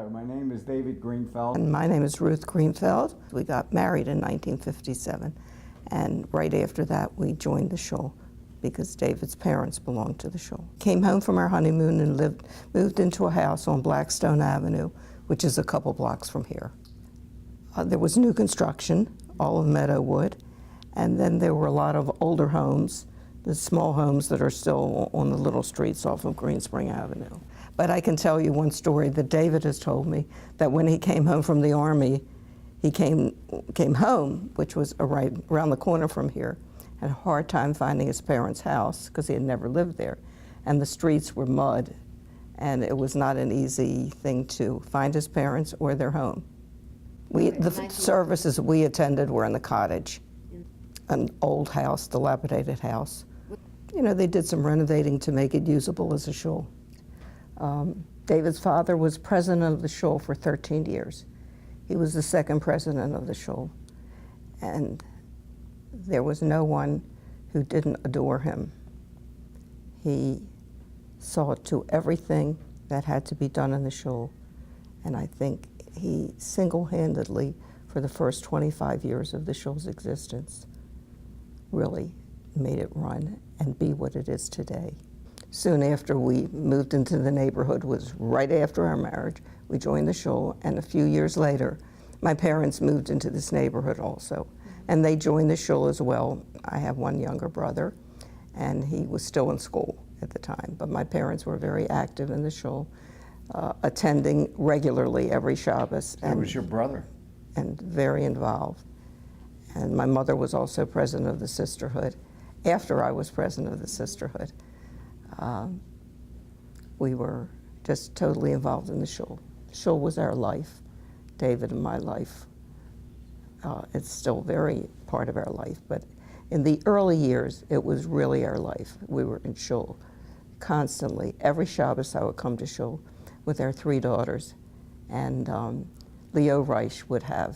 Hello, my name is David Greenfeld. And my name is Ruth Greenfeld. We got married in 1957, and right after that we joined the shul because David's parents belonged to the shul. Came home from our honeymoon and moved into a house on Blackstone Avenue, which is a couple blocks from here. There was new construction, all of meadow wood, and then there were a lot of older homes, the small homes that are still on the little streets off of Greenspring Avenue. But I can tell you one story that David has told me, that when he came home from the Army, he came home, which was right around the corner from here, had a hard time finding his parents' house because he had never lived there. And the streets were mud, and it was not an easy thing to find his parents or their home. The services we attended were in the cottage, an old house, dilapidated house. You know, they did some renovating to make it usable as a shul. David's father was president of the shul for 13 years. He was the second president of the shul. And there was no one who didn't adore him. He saw to everything that had to be done in the shul. And I think he single-handedly, for the first 25 years of the shul's existence, really made it run and be what it is today. Soon after we moved into the neighborhood, was right after our marriage, we joined the shul, and a few years later, my parents moved into this neighborhood also, and they joined the shul as well. I have one younger brother, and he was still in school at the time, but my parents were very active in the shul, attending regularly every Shabbos. That was your brother? And very involved. And my mother was also president of the sisterhood after I was president of the sisterhood. We were just totally involved in the shul. The shul was our life, David and my life. It's still very part of our life, but in the early years, it was really our life. We were in shul constantly. Every Shabbos I would come to shul with our three daughters, and Leo Reich would have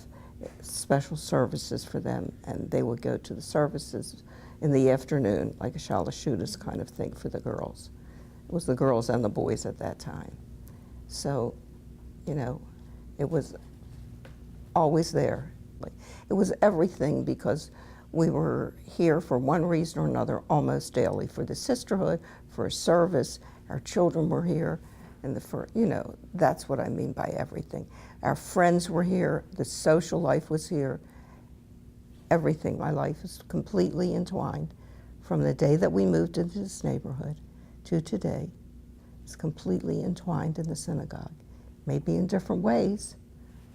special services for them, and they would go to the services in the afternoon, like a shalashudas kind of thing for the girls. It was the girls and the boys at that time. So, you know, it was always there. It was everything because we were here for one reason or another almost daily, for the sisterhood, for a service. Our children were here, and you know, that's what I mean by everything. Our friends were here, the social life was here. Everything, my life is completely entwined. From the day that we moved into this neighborhood to today, it's completely entwined in the synagogue. Maybe in different ways,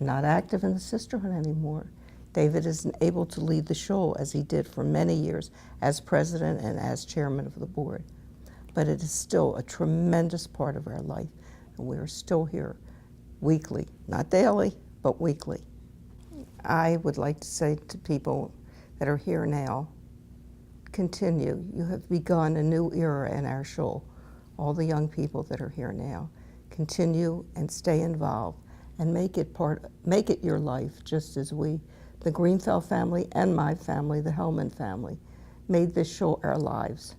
not active in the sisterhood anymore. David isn't able to lead the shul as he did for many years as president and as chairman of the board. But it is still a tremendous part of our life, and we're still here weekly, not daily, but weekly. I would like to say to people that are here now, continue. You have begun a new era in our shul. All the young people that are here now, continue and stay involved and make it your life, just as we, the Greenfeld family and my family, the Hellman family, made this shul our lives.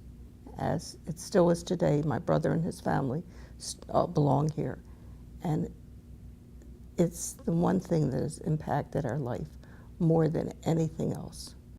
As it still is today, my brother and his family belong here. And it's the one thing that has impacted our life more than anything else.